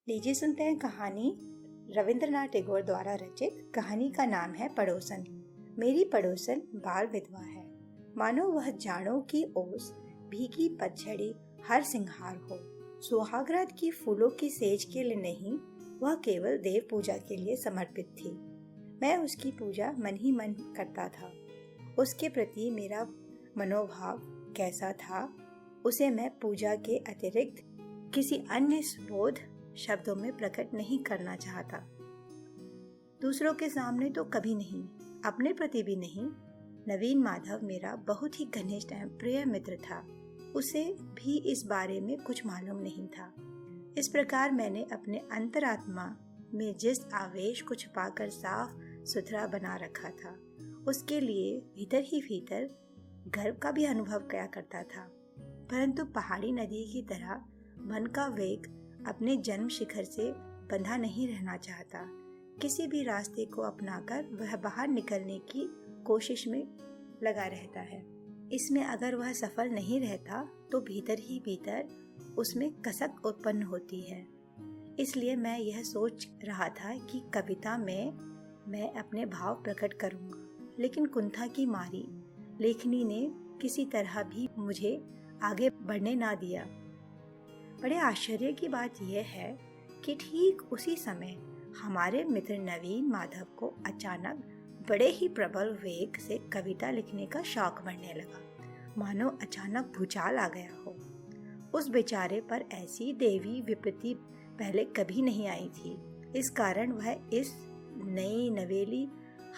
लीजिए सुनते हैं कहानी रविंद्रनाथ टैगोर द्वारा रचित। कहानी का नाम है पड़ोसन। मेरी पड़ोसन बाल विधवा है, मानो वह जाड़ों की ओस, भीगी पतझड़ी हर सिंगार हो। सुहागरात की फूलों की सेज के लिए नहीं, वह केवल देव पूजा के लिए समर्पित थी। मैं उसकी पूजा मन ही मन करता था। उसके प्रति मेरा मनोभाव कैसा था, उसे मैं पूजा के अतिरिक्त किसी अन्य सुबोध शब्दों में प्रकट नहीं करना चाहता। दूसरों के सामने तो कभी नहीं, अपने प्रति भी नहीं। नवीन माधव मेरा बहुत ही घनिष्ठ एवं प्रिय मित्र था। उसे भी इस बारे में कुछ मालूम नहीं था। इस प्रकार मैंने अपने अंतरात्मा में जिस आवेश को छुपाकर साफ सुथरा बना रखा था, उसके लिए भीतर ही भीतर गर्व का भी अनुभव किया करता था। परंतु पहाड़ी नदी की तरह मन का वेग अपने जन्म शिखर से बंधा नहीं रहना चाहता। किसी भी रास्ते को अपनाकर वह बाहर निकलने की कोशिश में लगा रहता है। इसमें अगर वह सफल नहीं रहता तो भीतर ही भीतर उसमें कसक उत्पन्न होती है। इसलिए मैं यह सोच रहा था कि कविता में मैं अपने भाव प्रकट करूंगा, लेकिन कुंठा की मारी लेखनी ने किसी तरह भी मुझे आगे बढ़ने ना दिया। बड़े आश्चर्य की बात यह है कि ठीक उसी समय हमारे मित्र नवीन माधव को अचानक बड़े ही प्रबल वेग से कविता लिखने का शौक बढ़ने लगा, मानो अचानक भूचाल आ गया हो। उस बेचारे पर ऐसी देवी विपत्ति पहले कभी नहीं आई थी। इस कारण वह इस नई नवेली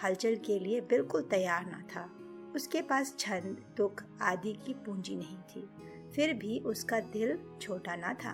हलचल के लिए बिल्कुल तैयार न था। उसके पास छंद, तुक आदि की पूंजी नहीं थी, फिर भी उसका दिल छोटा ना था।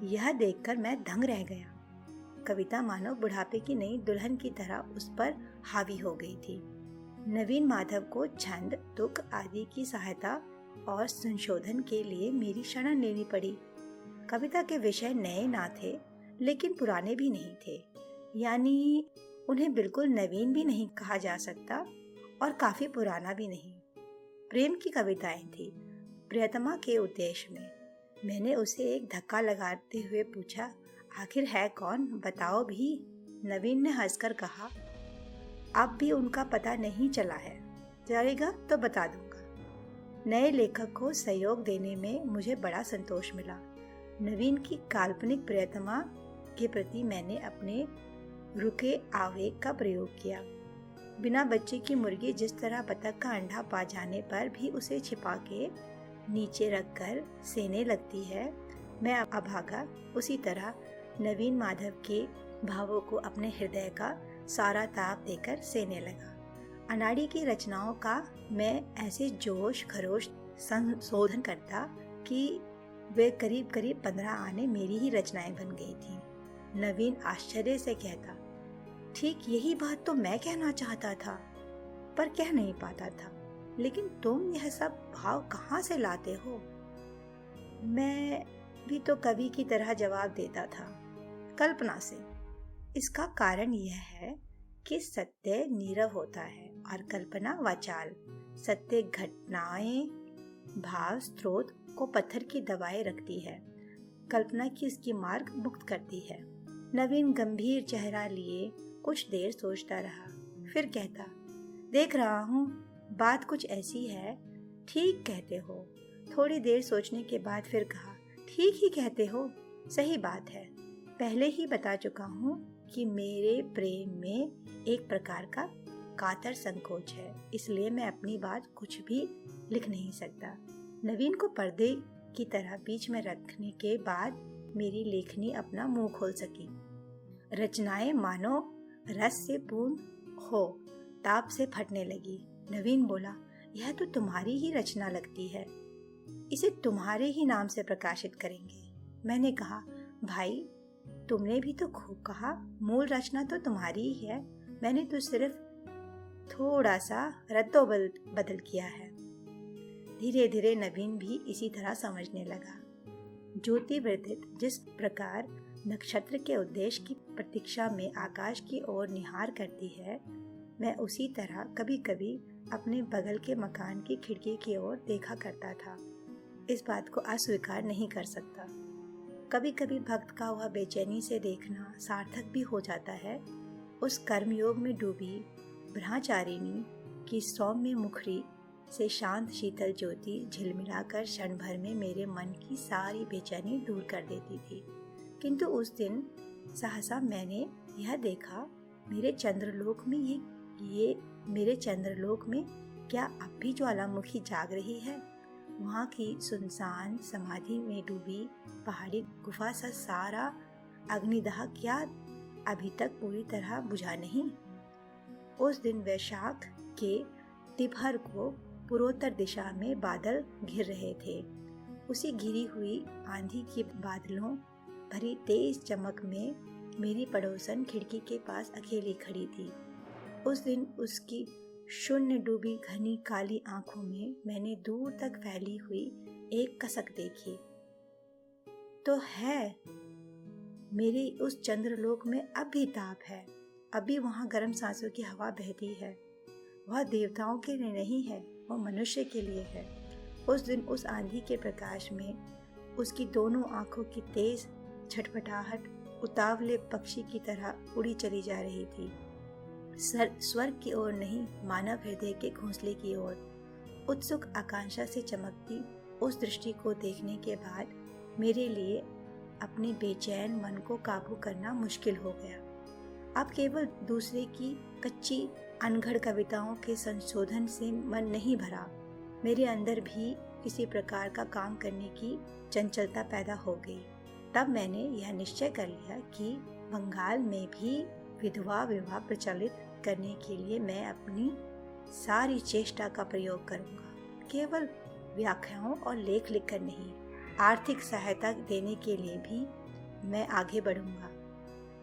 यह देखकर मैं दंग रह गया। कविता मानो बुढ़ापे की नई दुल्हन की तरह उस पर हावी हो गई थी। नवीन माधव को छंद, तुक आदि की सहायता और संशोधन के लिए मेरी शरण लेनी पड़ी। कविता के विषय नए ना थे, लेकिन पुराने भी नहीं थे, यानी उन्हें बिल्कुल नवीन भी नहीं कहा जा सकता और काफी पुराना भी नहीं। प्रेम की कविताएं थी, प्रियतमा के उद्देश्य में। मैंने उसे एक धक्का लगाते हुए पूछा, आखिर है कौन, बताओ भी। नवीन ने हंसकर कहा, अब भी उनका पता नहीं चला है, चलेगा तो बता दूंगा। नए लेखक को सहयोग देने में मुझे बड़ा संतोष मिला। नवीन की काल्पनिक प्रियतमा के प्रति मैंने अपने रुके आवेग का प्रयोग किया। बिना बच्चे की मुर्गी जिस तरह बतख का अंडा पा जाने पर भी उसे छिपा के नीचे रखकर सेने लगती है, मैं अभागा उसी तरह नवीन माधव के भावों को अपने हृदय का सारा ताप देकर सेने लगा। अनाड़ी की रचनाओं का मैं ऐसे जोश खरोश संशोधन करता कि वे करीब करीब 15 आने मेरी ही रचनाएं बन गई थी। नवीन आश्चर्य से कहता, ठीक यही बात तो मैं कहना चाहता था, पर कह नहीं पाता था। लेकिन तुम यह सब भाव कहाँ से लाते हो? मैं भी तो कवि की तरह जवाब देता था, कल्पना से। इसका कारण यह है कि सत्य नीरव होता है और कल्पना वाचाल। सत्य घटनाएं भाव स्रोत को पत्थर की दबाए रखती है, कल्पना की उसकी मार्ग मुक्त करती है। नवीन गंभीर चेहरा लिए कुछ देर सोचता रहा, फिर कहता, देख रहा हूँ बात कुछ ऐसी है, ठीक कहते हो। थोड़ी देर सोचने के बाद फिर कहा, ठीक ही कहते हो, सही बात है। पहले ही बता चुका हूँ कि मेरे प्रेम में एक प्रकार का कातर संकोच है, इसलिए मैं अपनी बात कुछ भी लिख नहीं सकता। नवीन को पर्दे की तरह बीच में रखने के बाद मेरी लेखनी अपना मुंह खोल सकी। रचनाएं मानो रस से पूर्ण हो ताप से फटने लगी। नवीन बोला, यह तो तुम्हारी ही रचना लगती है, इसे तुम्हारे ही नाम से प्रकाशित करेंगे। मैंने कहा, भाई तुमने भी तो खूब कहा, मूल रचना तो तुम्हारी ही है, मैंने तो सिर्फ थोड़ा सा रद्दो बदल किया है। धीरे धीरे नवीन भी इसी तरह समझने लगा। ज्योति वृत्तित जिस प्रकार नक्षत्र के उद्देश्य की प्रतीक्षा में आकाश की ओर निहार करती है, मैं उसी तरह कभी कभी अपने बगल के मकान की खिड़की की ओर देखा करता था। इस बात को अस्वीकार नहीं कर सकता। कभी कभी भक्त का वह बेचैनी से देखना सार्थक भी हो जाता है। उस कर्मयोग में डूबी ब्रह्मचारिणी की सौम्य मुखरी से शांत शीतल ज्योति झिलमिलाकर क्षण भर में मेरे मन की सारी बेचैनी दूर कर देती थी। किंतु उस दिन सहसा मैंने यह देखा, मेरे चंद्रलोक में क्या अब भी ज्वालामुखी जाग रही है। वहाँ की सुनसान समाधि में डूबी पहाड़ी गुफा सा सारा अग्निदाह क्या अभी तक पूरी तरह बुझा नहीं। उस दिन वैशाख के तिपहर को पूर्वोत्तर दिशा में बादल घिर रहे थे। उसी घिरी हुई आंधी के बादलों भरी तेज चमक में मेरी पड़ोसन खिड़की के पास अकेली खड़ी थी। उस दिन उसकी शून्य डूबी घनी काली आंखों में मैंने दूर तक फैली हुई एक कसक देखी। तो है, मेरी उस चंद्रलोक में अब भी ताप है, अभी वहाँ गर्म सांसों की हवा बहती है। वह देवताओं के लिए नहीं है, वह मनुष्य के लिए है। उस दिन उस आंधी के प्रकाश में उसकी दोनों आंखों की तेज छटपटाहट उतावले पक्षी की तरह उड़ी चली जा रही थी। स्वर्ग की ओर नहीं, मानव हृदय के घोंसले की ओर। उत्सुक आकांक्षा से चमकती उस दृष्टि को देखने के बाद मेरे लिए अपने बेचैन मन को काबू करना मुश्किल हो गया। अब केवल दूसरे की कच्ची अनघड़ कविताओं के संशोधन से मन नहीं भरा, मेरे अंदर भी किसी प्रकार का काम करने की चंचलता पैदा हो गई। तब मैंने यह निश्चय कर लिया कि बंगाल में भी विधवा विवाह प्रचलित करने के लिए मैं अपनी सारी चेष्टा का प्रयोग करूंगा। केवल व्याख्याओं और लेख लिखकर नहीं, आर्थिक सहायता देने के लिए भी मैं आगे बढ़ूंगा।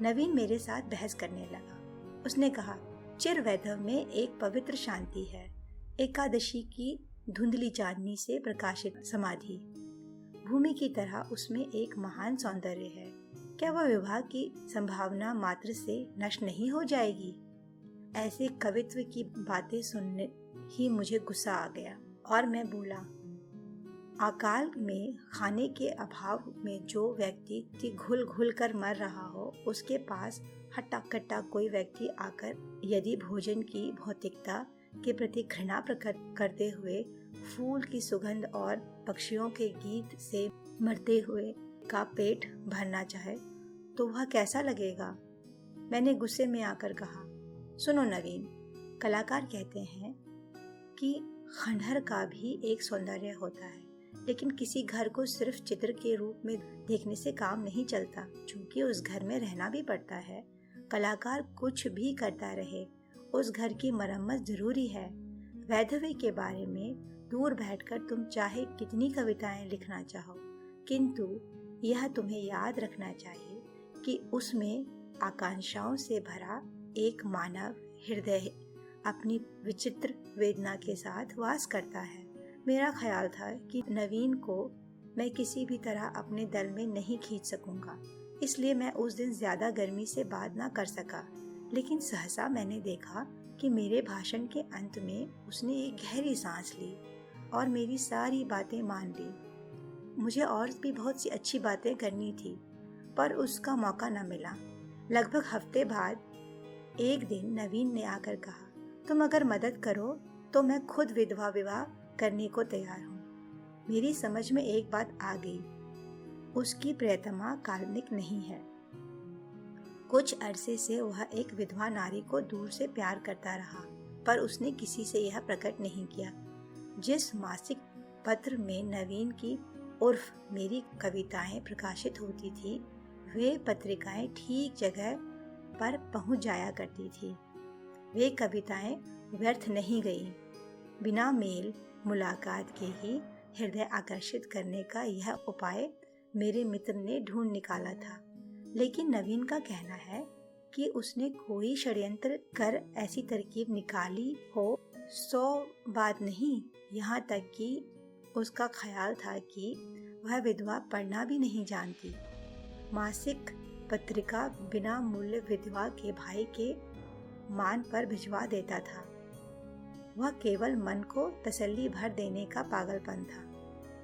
नवीन मेरे साथ बहस करने लगा। उसने कहा, चिर वैधव में एक पवित्र शांति है, एकादशी की धुंधली चांदनी से प्रकाशित समाधि, भूमि की तरह उसमें एक महान सौंदर्य है। क्या वह विवाह की संभावना मात्र से नष्ट नहीं हो जाएगी? ऐसे कवित्व की बातें सुनने ही मुझे गुस्सा आ गया और मैं बोला, अकाल में खाने के अभाव में जो व्यक्ति घुल घुल कर मर रहा हो, उसके पास हट्टा कट्टा कोई व्यक्ति आकर यदि भोजन की भौतिकता के प्रति घृणा प्रकट करते हुए फूल की सुगंध और पक्षियों के गीत से मरते हुए का पेट भरना चाहे तो वह कैसा लगेगा? मैंने गुस्से में आकर कहा, सुनो नवीन, कलाकार कहते हैं कि खंडहर का भी एक सौंदर्य होता है, लेकिन किसी घर को सिर्फ चित्र के रूप में देखने से काम नहीं चलता, क्योंकि उस घर में रहना भी पड़ता है। कलाकार कुछ भी करता रहे, उस घर की मरम्मत जरूरी है। वैधव्य के बारे में दूर बैठकर तुम चाहे कितनी कविताएं लिखना चाहो, किंतु यह तुम्हें याद रखना चाहिए कि उसमें आकांक्षाओं से भरा एक मानव हृदय अपनी विचित्र वेदना के साथ वास करता है। मेरा ख्याल था कि नवीन को मैं किसी भी तरह अपने दल में नहीं खींच सकूंगा, इसलिए मैं उस दिन ज्यादा गर्मी से बात न कर सका। लेकिन सहसा मैंने देखा कि मेरे भाषण के अंत में उसने एक गहरी सांस ली और मेरी सारी बातें मान ली। मुझे और भी बहुत सी अच्छी बातें करनी थी, पर उसका मौका न मिला। लगभग हफ्ते बाद एक दिन नवीन ने आकर कहा, तुम अगर मदद करो तो मैं खुद विधवा विवाह करने को तैयार हूँ। मेरी समझ में एक बात आ गई, उसकी प्रियतमा काल्पनिक नहीं है। कुछ अरसे से वह एक विधवा नारी को दूर से प्यार करता रहा, पर उसने किसी से यह प्रकट नहीं किया। जिस मासिक पत्र में नवीन की उर्फ मेरी कविताएं प्रकाशित होती थी, वे पत्रिकाएं ठीक जगह पर पहुंच जाया करती थी। वे कविताएं व्यर्थ नहीं गई। बिना मेल मुलाकात के ही हृदय आकर्षित करने का यह उपाय मेरे मित्र ने ढूंढ निकाला था। लेकिन नवीन का कहना है कि उसने कोई षड्यंत्र कर ऐसी तरकीब निकाली हो, 100 बात नहीं, यहाँ तक कि उसका ख्याल था कि वह विधवा पढ़ना भी नहीं जानती। मासिक पत्रिका बिना मूल्य विधवा के भाई के मान पर भिजवा देता था। वह केवल मन को तसल्ली भर देने का पागलपन था।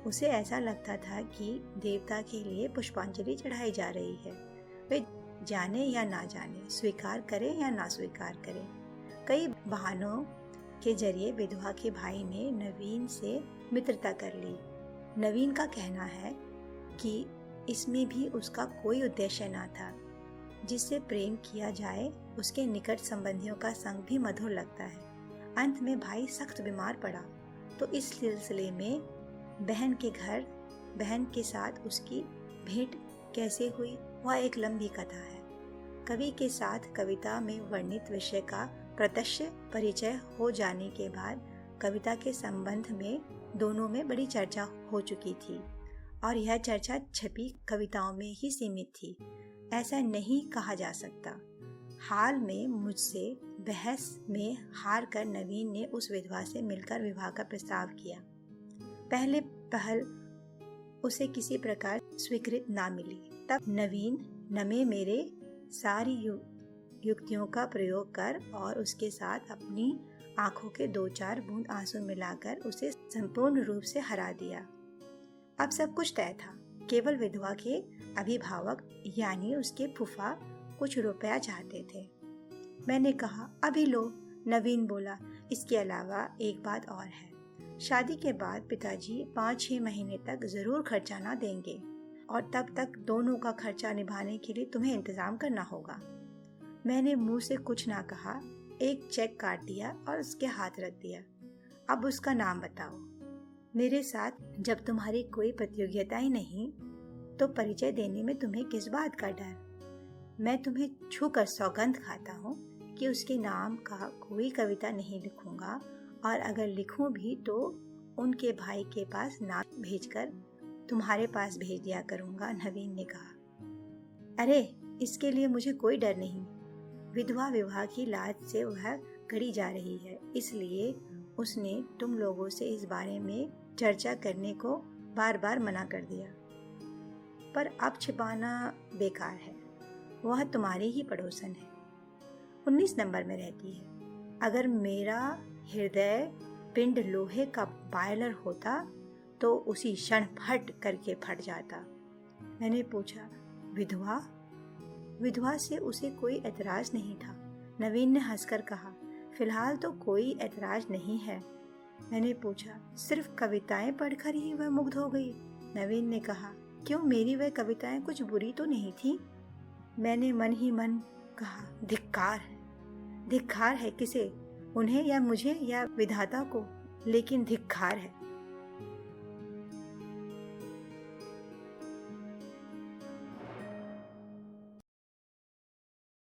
उसे ऐसा लगता था कि देवता के लिए पुष्पांजलि चढ़ाई जा रही है। वे जाने या ना जाने, स्वीकार करें या ना स्वीकार करें, कई बहानों के जरिए विधवा के भाई ने नवीन से मित्रता कर ली। नवीन का कहना है कि इसमें भी उसका कोई उद्देश्य ना था। जिससे प्रेम किया जाए उसके निकट संबंधियों का संग भी मधुर लगता है। अंत में भाई सख्त बीमार पड़ा तो इस सिलसिले में बहन के घर बहन के साथ उसकी भेंट कैसे हुई वह एक लंबी कथा है। कवि के साथ कविता में वर्णित विषय का प्रत्यक्ष परिचय हो जाने के बाद कविता के संबंध में दोनों में बड़ी चर्चा हो चुकी थी और यह चर्चा छपी कविताओं में ही सीमित थी। ऐसा नहीं कहा जा सकता। हाल में मुझसे बहस में हार कर नवीन ने उस विधवा से मिलकर विवाह का प्रस्ताव किया। पहले पहल उसे किसी प्रकार स्वीकृत ना मिली। तब नवीन नमे मेरे सारी युक्तियों का प्रयोग कर और उसके साथ अपनी आंखों के 2-4 बूंद आंसू मिलाकर उसे संपूर्ण रूप से हरा दिया। अब सब कुछ तय था। केवल विधवा के अभिभावक यानी उसके फूफा कुछ रुपया चाहते थे। मैंने कहा अभी लो। नवीन बोला इसके अलावा एक बात और है। शादी के बाद पिताजी 5-6 महीने तक जरूर खर्चा ना देंगे और तब तक दोनों का खर्चा निभाने के लिए तुम्हें इंतजाम करना होगा। मैंने मुंह से कुछ ना कहा, एक चेक काट दिया और उसके हाथ रख दिया। अब उसका नाम बताओ। मेरे साथ जब तुम्हारी कोई प्रतियोगिता ही नहीं तो परिचय देने में तुम्हें किस बात का डर? मैं तुम्हें छूकर सौगंध खाता हूँ कि उसके नाम का कोई कविता नहीं लिखूंगा और अगर लिखूं भी तो उनके भाई के पास नाम भेजकर तुम्हारे पास भेज दिया करूंगा। नवीन ने कहा अरे इसके लिए मुझे कोई डर नहीं। विधवा विवाह की लाज से वह गड़ी जा रही है, इसलिए उसने तुम लोगों से इस बारे में चर्चा करने को बार बार मना कर दिया। पर अब छिपाना बेकार है। वह तुम्हारी ही पड़ोसन है, 19 नंबर में रहती है। अगर मेरा हृदय पिंड लोहे का बॉयलर होता तो उसी क्षण फट करके फट जाता। मैंने पूछा विधवा? विधवा से उसे कोई ऐतराज नहीं था। नवीन ने हंसकर कहा फिलहाल तो ऐतराज ऐतराज नहीं है। मैंने पूछा सिर्फ कविताएं पढ़कर ही वह मुग्ध हो गई? नवीन ने कहा क्यों, मेरी वह कविताएं कुछ बुरी तो नहीं थी? मैंने मन ही मन कहा धिक्कार है। धिक्कार है किसे? उन्हें या मुझे या विधाता को? लेकिन धिक्कार है।